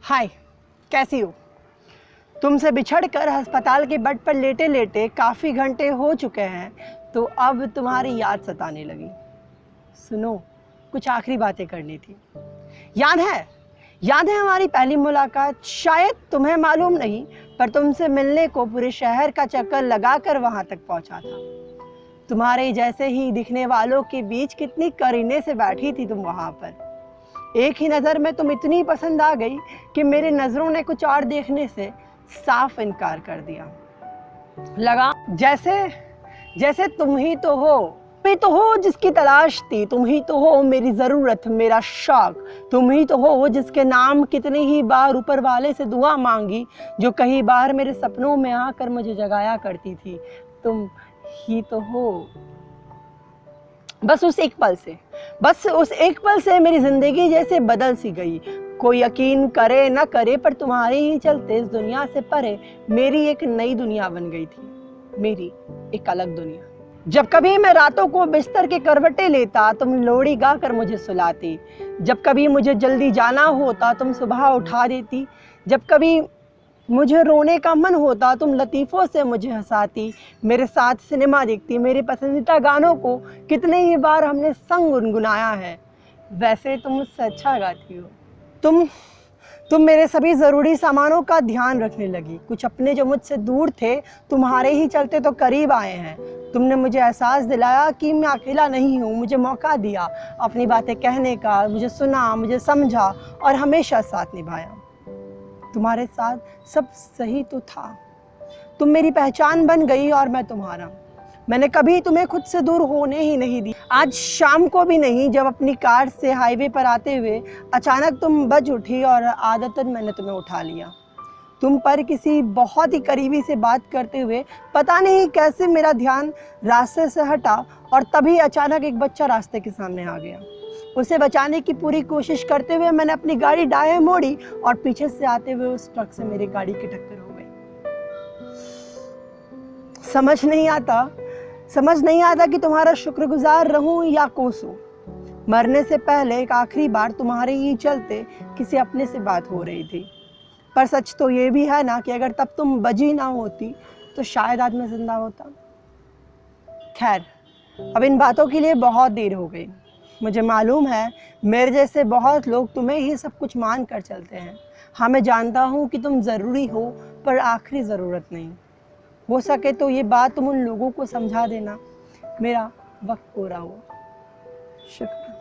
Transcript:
हाय, कैसी हो? तुमसे बिछड़कर अस्पताल के बेड पर लेटे लेटे काफ़ी घंटे हो चुके हैं, तो अब तुम्हारी याद सताने लगी। सुनो, कुछ आखिरी बातें करनी थी। याद है? याद है हमारी पहली मुलाकात? शायद तुम्हें मालूम नहीं, पर तुमसे मिलने को पूरे शहर का चक्कर लगाकर वहाँ तक पहुँचा था। तुम्हारे जैसे ही दिखने वालों के बीच कितनी करीने से बैठी थी तुम वहाँ पर। एक ही नज़र में तुम इतनी पसंद आ गई कि मेरी नज़रों ने कुछ और देखने से साफ इनकार कर दिया। लगा जैसे जैसे तुम ही तो हो जिसकी तलाश थी, तुम ही तो हो मेरी ज़रूरत, मेरा शौक, तुम ही तो हो जिसके नाम कितनी ही बार ऊपर वाले से दुआ मांगी, जो कई बार मेरे सपनों में आकर मुझे जगाया करती थी। तुम ही तो हो। बस उस एक पल से मेरी ज़िंदगी जैसे बदल सी गई। कोई यकीन करे ना करे, पर तुम्हारे ही चलते इस दुनिया से परे मेरी एक नई दुनिया बन गई थी, मेरी एक अलग दुनिया। जब कभी मैं रातों को बिस्तर के करवटें लेता, तुम लोरी गा कर मुझे सुलाती। जब कभी मुझे जल्दी जाना होता, तुम सुबह उठा देती। जब कभी मुझे रोने का मन होता, तुम लतीफ़ों से मुझे हंसाती, मेरे साथ सिनेमा देखती। मेरे पसंदीदा गानों को कितने ही बार हमने संग गुनगुनाया है। वैसे तुम मुझसे अच्छा गाती हो। तुम मेरे सभी ज़रूरी सामानों का ध्यान रखने लगी। कुछ अपने जो मुझसे दूर थे, तुम्हारे ही चलते तो करीब आए हैं। तुमने मुझे एहसास दिलाया कि मैं अकेला नहीं हूँ। मुझे मौका दिया अपनी बातें कहने का, मुझे सुना, मुझे समझा और हमेशा साथ निभाया। तुम्हारे साथ सब सही तो था। तुम मेरी पहचान बन गई और मैं तुम्हारा। मैंने कभी तुम्हें खुद से दूर होने ही नहीं दी। आज शाम को भी नहीं, जब अपनी कार से हाईवे पर आते हुए अचानक तुम बज उठी और आदतन मैंने तुम्हें उठा लिया। तुम पर किसी बहुत ही करीबी से बात करते हुए पता नहीं कैसे मेरा ध्यान रास्ते से हटा और तभी अचानक एक बच्चा रास्ते के सामने आ गया। उसे बचाने की पूरी कोशिश करते हुए मैंने अपनी गाड़ी दाएं मोड़ी और पीछे से आते हुए उस ट्रक से मेरी गाड़ी की टक्कर हो गई। समझ नहीं आता कि तुम्हारा शुक्रगुजार रहूं या कोसूं। मरने से पहले एक आखिरी बार तुम्हारे ही चलते किसी अपने से बात हो रही थी, पर सच तो ये भी है ना कि अगर तब तुम बजी ना होती तो शायद आज मैं जिंदा होता। खैर, अब इन बातों के लिए बहुत देर हो गई। मुझे मालूम है मेरे जैसे बहुत लोग तुम्हें ही सब कुछ मान कर चलते हैं। हाँ, मैं जानता हूँ कि तुम ज़रूरी हो, पर आखिरी ज़रूरत नहीं। हो सके तो ये बात तुम उन लोगों को समझा देना। मेरा वक्त पूरा हुआ। शुक्रिया।